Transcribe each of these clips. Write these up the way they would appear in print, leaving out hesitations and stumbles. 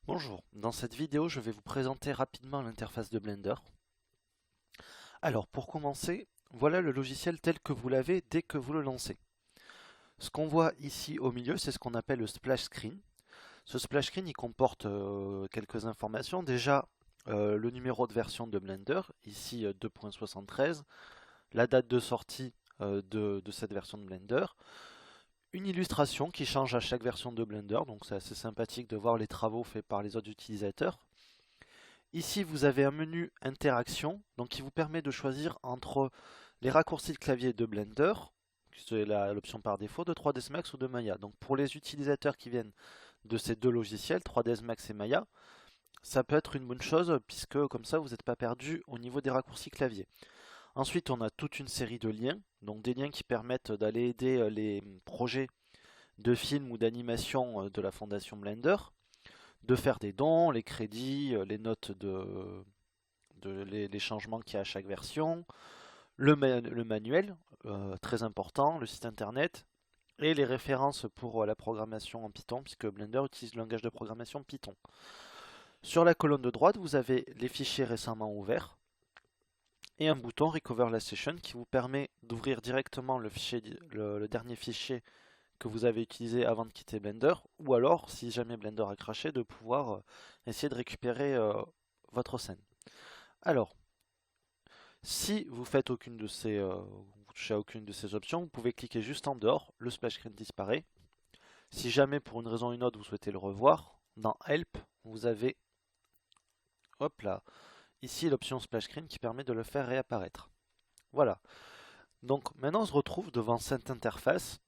Bonjour, dans cette vidéo je vais vous présenter rapidement l'interface de Blender. Alors pour commencer, voilà le logiciel tel que vous l'avez dès que vous le lancez. Ce qu'on voit ici au milieu, c'est ce qu'on appelle le splash screen. Ce splash screen il comporte quelques informations. Déjà le numéro de version de Blender, ici 2.73, la date de sortie de cette version de Blender, une illustration qui change à chaque version de Blender, donc c'est assez sympathique de voir les travaux faits par les autres utilisateurs. Ici, vous avez un menu interaction, donc qui vous permet de choisir entre les raccourcis de clavier de Blender, c'est l'option par défaut, de 3ds Max ou de Maya. Donc pour les utilisateurs qui viennent de ces deux logiciels, 3ds Max et Maya, ça peut être une bonne chose puisque comme ça vous n'êtes pas perdu au niveau des raccourcis clavier. Ensuite, on a toute une série de liens, donc des liens qui permettent d'aller aider les projets de films ou d'animation de la fondation Blender, de faire des dons, les crédits, les notes les changements qu'il y a à chaque version, le manuel, très important, le site internet, et les références pour la programmation en Python, puisque Blender utilise le langage de programmation Python. Sur la colonne de droite, vous avez les fichiers récemment ouverts, et un bouton Recover Last Session qui vous permet d'ouvrir directement le dernier fichier que vous avez utilisé avant de quitter Blender, ou alors, si jamais Blender a craché, de pouvoir essayer de récupérer votre scène. Alors, si vous faites aucune de ces, vous touchez à aucune de ces options, vous pouvez cliquer juste en dehors, le splash screen disparaît. Si jamais pour une raison ou une autre vous souhaitez le revoir, dans Help, vous avez, hop là, ici l'option splash screen qui permet de le faire réapparaître. Voilà. Donc maintenant on se retrouve devant cette interface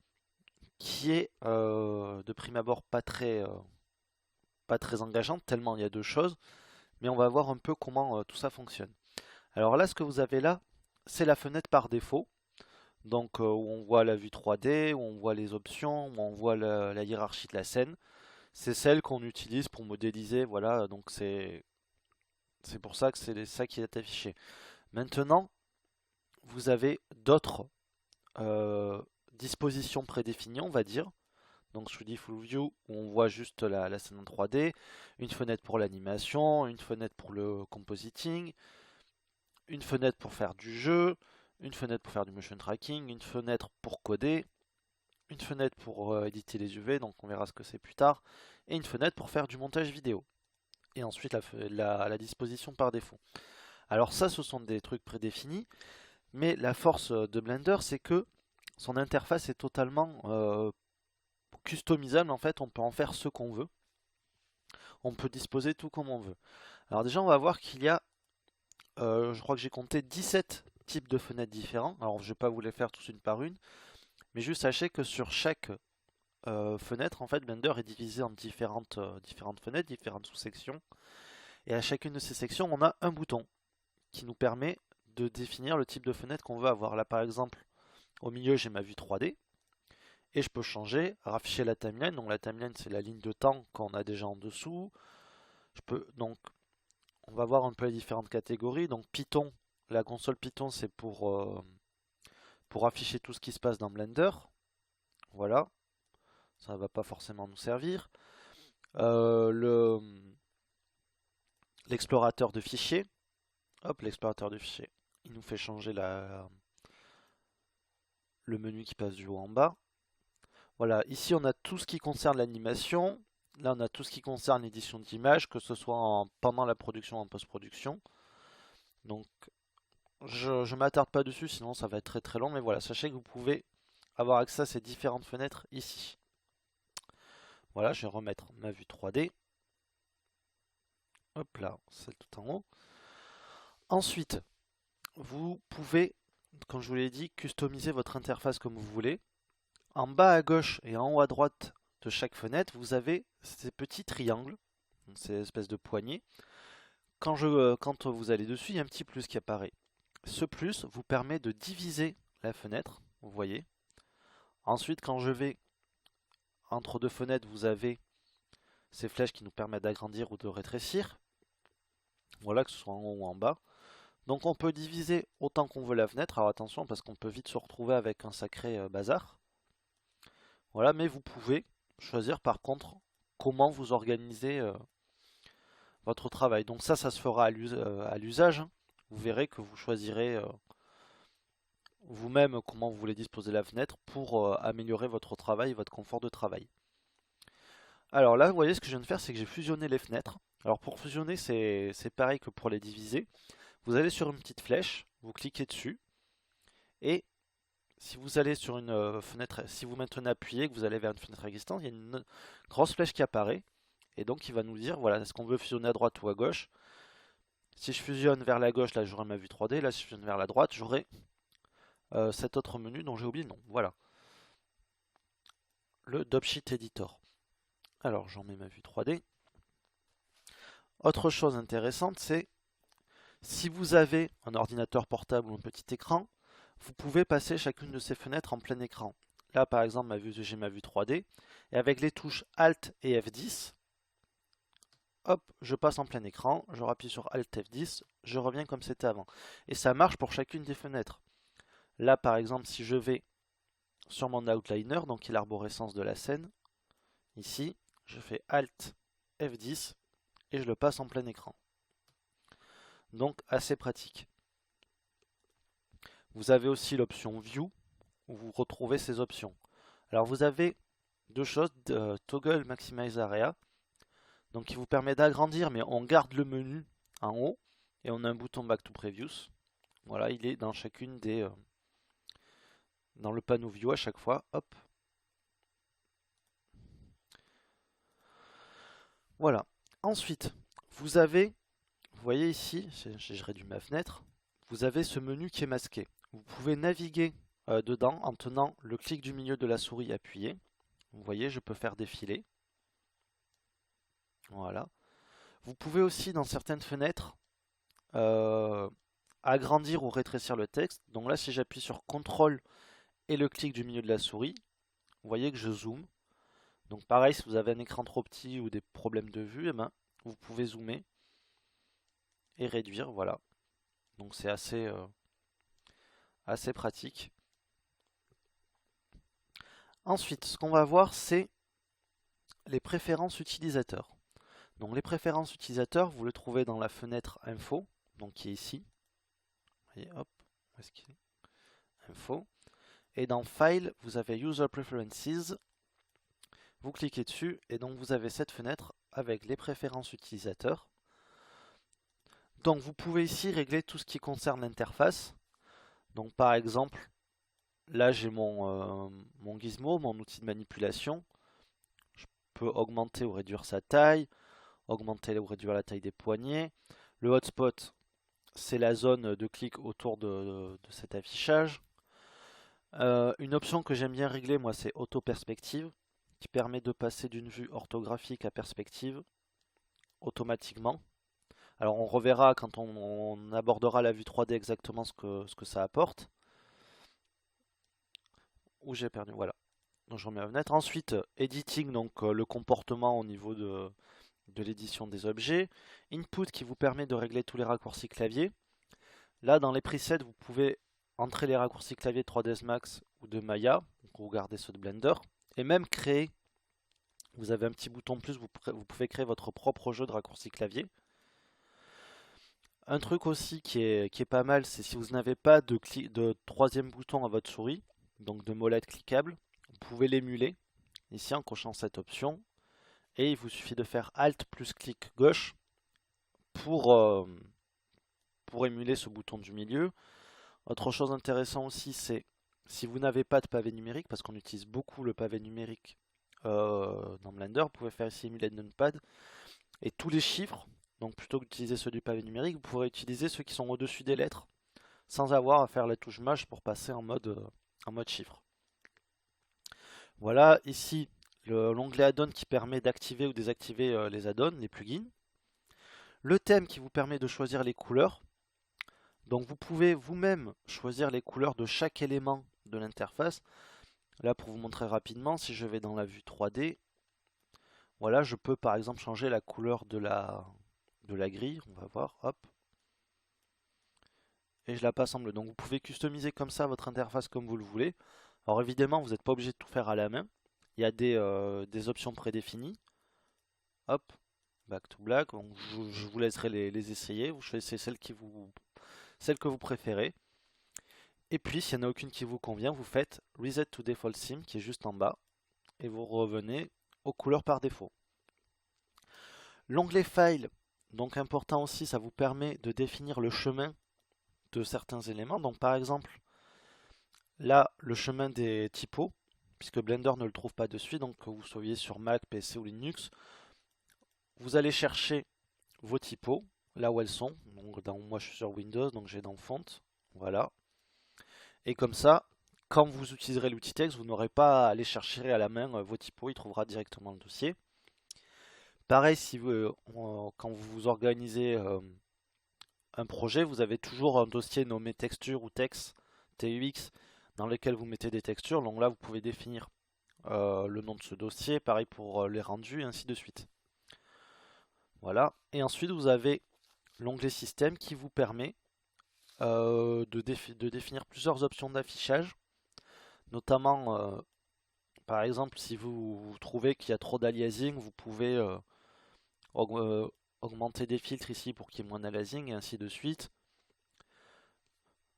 qui est de prime abord pas très engageante, tellement il y a deux choses, mais on va voir un peu comment tout ça fonctionne. Alors là, ce que vous avez là, c'est la fenêtre par défaut. Donc où on voit la vue 3D, où on voit les options, où on voit la hiérarchie de la scène. C'est celle qu'on utilise pour modéliser, voilà, donc c'est pour ça que c'est ça qui est affiché. Maintenant, vous avez d'autres euh, dispositions prédéfinies, on va dire. Donc je vous dis Full View, où on voit juste la scène en 3D, une fenêtre pour l'animation, une fenêtre pour le compositing, une fenêtre pour faire du jeu, une fenêtre pour faire du motion tracking, une fenêtre pour coder, une fenêtre pour éditer les UV, donc on verra ce que c'est plus tard, et une fenêtre pour faire du montage vidéo. Et ensuite la disposition par défaut. Alors ça, ce sont des trucs prédéfinis, mais la force de Blender, c'est que son interface est totalement customisable. En fait, on peut en faire ce qu'on veut. On peut disposer tout comme on veut. Alors déjà, on va voir qu'il y a, je crois que j'ai compté 17 types de fenêtres différents. Alors je ne vais pas vous les faire tous une par une, mais juste sachez que sur chaque fenêtre, en fait, Blender est divisé en différentes fenêtres, différentes sous-sections. Et à chacune de ces sections, on a un bouton qui nous permet de définir le type de fenêtre qu'on veut avoir. Là, par exemple, au milieu, j'ai ma vue 3D. Et je peux changer, rafficher la timeline. Donc la timeline, c'est la ligne de temps qu'on a déjà en dessous. Donc, on va voir un peu les différentes catégories. Donc Python, la console Python, c'est pour afficher tout ce qui se passe dans Blender. Voilà, ça ne va pas forcément nous servir. Euh, L'explorateur de fichiers. Hop, l'explorateur de fichiers. Il nous fait changer le menu qui passe du haut en bas. Voilà, ici on a tout ce qui concerne l'animation. Là on a tout ce qui concerne l'édition d'images, que ce soit pendant la production ou en post-production. Donc je ne m'attarde pas dessus, sinon ça va être très très long. Mais voilà, sachez que vous pouvez avoir accès à ces différentes fenêtres ici. Voilà, je vais remettre ma vue 3D. Hop là, c'est tout en haut. Ensuite, vous pouvez, comme je vous l'ai dit, customiser votre interface comme vous voulez. En bas à gauche et en haut à droite de chaque fenêtre, vous avez ces petits triangles, ces espèces de poignées. Quand vous allez dessus, il y a un petit plus qui apparaît. Ce plus vous permet de diviser la fenêtre, vous voyez. Ensuite, quand je vais entre deux fenêtres, vous avez ces flèches qui nous permettent d'agrandir ou de rétrécir. Voilà, que ce soit en haut ou en bas. Donc on peut diviser autant qu'on veut la fenêtre. Alors attention, parce qu'on peut vite se retrouver avec un sacré bazar. Voilà, mais vous pouvez choisir par contre comment vous organisez votre travail. Donc ça se fera à l'usage, hein. Vous verrez que vous choisirez vous-même comment vous voulez disposer la fenêtre pour améliorer votre travail et votre confort de travail. Alors là, vous voyez, ce que je viens de faire, c'est que j'ai fusionné les fenêtres. Alors pour fusionner, c'est pareil que pour les diviser. Vous allez sur une petite flèche, vous cliquez dessus, et si vous allez sur une fenêtre, si vous maintenez appuyé, que vous allez vers une fenêtre existante, il y a une grosse flèche qui apparaît, et donc il va nous dire, voilà, est-ce qu'on veut fusionner à droite ou à gauche. Si je fusionne vers la gauche, là j'aurai ma vue 3D, là si je fusionne vers la droite, j'aurai cet autre menu dont j'ai oublié le nom. Voilà, le Dopsheet Editor. Alors j'en mets ma vue 3D. Autre chose intéressante, c'est si vous avez un ordinateur portable ou un petit écran, vous pouvez passer chacune de ces fenêtres en plein écran. Là par exemple, j'ai ma vue 3D, et avec les touches Alt et F10, hop, je passe en plein écran, je rappuie sur Alt F10, je reviens comme c'était avant. Et ça marche pour chacune des fenêtres. Là par exemple, si je vais sur mon outliner, donc qui est l'arborescence de la scène, ici, je fais Alt F10 et je le passe en plein écran. Donc assez pratique. Vous avez aussi l'option View où vous retrouvez ces options. Alors vous avez deux choses, Toggle Maximize Area, donc qui vous permet d'agrandir, mais on garde le menu en haut et on a un bouton Back to Previous. Voilà, il est dans chacune des dans le panneau View à chaque fois. Hop. Voilà. Ensuite, vous avez, vous voyez ici, j'ai réduit ma fenêtre, vous avez ce menu qui est masqué. Vous pouvez naviguer dedans en tenant le clic du milieu de la souris appuyé. Vous voyez, je peux faire défiler. Voilà. Vous pouvez aussi, dans certaines fenêtres, agrandir ou rétrécir le texte. Donc là, si j'appuie sur CTRL et le clic du milieu de la souris, vous voyez que je zoome. Donc pareil, si vous avez un écran trop petit ou des problèmes de vue, eh ben, vous pouvez zoomer et réduire. Voilà. Donc c'est assez pratique. Ensuite, ce qu'on va voir, c'est les préférences utilisateurs. Donc les préférences utilisateurs, vous le trouvez dans la fenêtre Info, donc qui est ici. Vous voyez, hop, où est-ce qu'il est ? Info. Et dans File, vous avez User Preferences. Vous cliquez dessus et donc vous avez cette fenêtre avec les préférences utilisateurs. Donc vous pouvez ici régler tout ce qui concerne l'interface. Donc par exemple, là j'ai mon gizmo, mon outil de manipulation. Je peux augmenter ou réduire sa taille, augmenter ou réduire la taille des poignets. Le hotspot, c'est la zone de clic autour de cet affichage. Une option que j'aime bien régler, moi, c'est auto-perspective, qui permet de passer d'une vue orthographique à perspective automatiquement. Alors on reverra quand on abordera la vue 3D exactement ce que ça apporte. Où j'ai perdu, voilà. Donc je remets la fenêtre. Ensuite, editing, donc le comportement au niveau de l'édition des objets. Input qui vous permet de régler tous les raccourcis clavier. Là, dans les presets, vous pouvez entrer les raccourcis clavier 3ds Max ou de Maya. Donc vous gardez ceux de Blender. Et même créer. Vous avez un petit bouton de plus, vous pouvez créer votre propre jeu de raccourcis clavier. Un truc aussi qui est pas mal, c'est si vous n'avez pas de troisième bouton à votre souris, donc de molette cliquable, vous pouvez l'émuler ici en cochant cette option. Et il vous suffit de faire Alt plus clic gauche pour émuler ce bouton du milieu. Autre chose intéressante aussi, c'est si vous n'avez pas de pavé numérique, parce qu'on utilise beaucoup le pavé numérique dans Blender, vous pouvez faire ici émuler Numpad. Et tous les chiffres, donc plutôt que d'utiliser ceux du pavé numérique, vous pourrez utiliser ceux qui sont au-dessus des lettres, sans avoir à faire la touche mâche pour passer en mode chiffre. Voilà, ici l'onglet add-on qui permet d'activer ou désactiver les add-ons, les plugins. Le thème qui vous permet de choisir les couleurs. Donc vous pouvez vous-même choisir les couleurs de chaque élément de l'interface. Là, pour vous montrer rapidement, si je vais dans la vue 3D, voilà, je peux par exemple changer la couleur de la grille. On va voir, hop. Et je la passe en bleu. Donc vous pouvez customiser comme ça votre interface comme vous le voulez. Alors évidemment, vous n'êtes pas obligé de tout faire à la main. Il y a des options prédéfinies. Hop, Back to Black. Donc, je vous laisserai les essayer. Vous choisissez celle que vous préférez. Et puis, s'il n'y en a aucune qui vous convient, vous faites Reset to Default Theme qui est juste en bas. Et vous revenez aux couleurs par défaut. L'onglet File, donc important aussi, ça vous permet de définir le chemin de certains éléments. Donc par exemple, là, le chemin des typos, puisque Blender ne le trouve pas de suite, donc que vous soyez sur Mac, PC ou Linux, vous allez chercher vos typos, là où elles sont. Donc moi je suis sur Windows, donc j'ai dans Font, voilà. Et comme ça, quand vous utiliserez l'outil texte, vous n'aurez pas à aller chercher à la main vos typos, il trouvera directement le dossier. Pareil, si quand vous organisez un projet, vous avez toujours un dossier nommé texture ou texte, TUX, dans lequel vous mettez des textures. Donc là, vous pouvez définir le nom de ce dossier, pareil pour les rendus, et ainsi de suite. Voilà. Et ensuite, vous avez l'onglet Système qui vous permet de définir plusieurs options d'affichage, notamment, par exemple, si vous trouvez qu'il y a trop d'aliasing, vous pouvez augmenter des filtres ici pour qu'il y ait moins d'aliasing et ainsi de suite.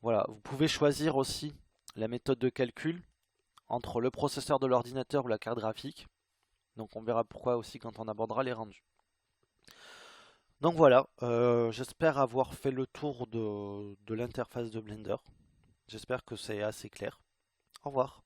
Voilà, vous pouvez choisir aussi la méthode de calcul entre le processeur de l'ordinateur ou la carte graphique. Donc on verra pourquoi aussi quand on abordera les rendus. Donc voilà, j'espère avoir fait le tour de l'interface de Blender. J'espère que c'est assez clair. Au revoir.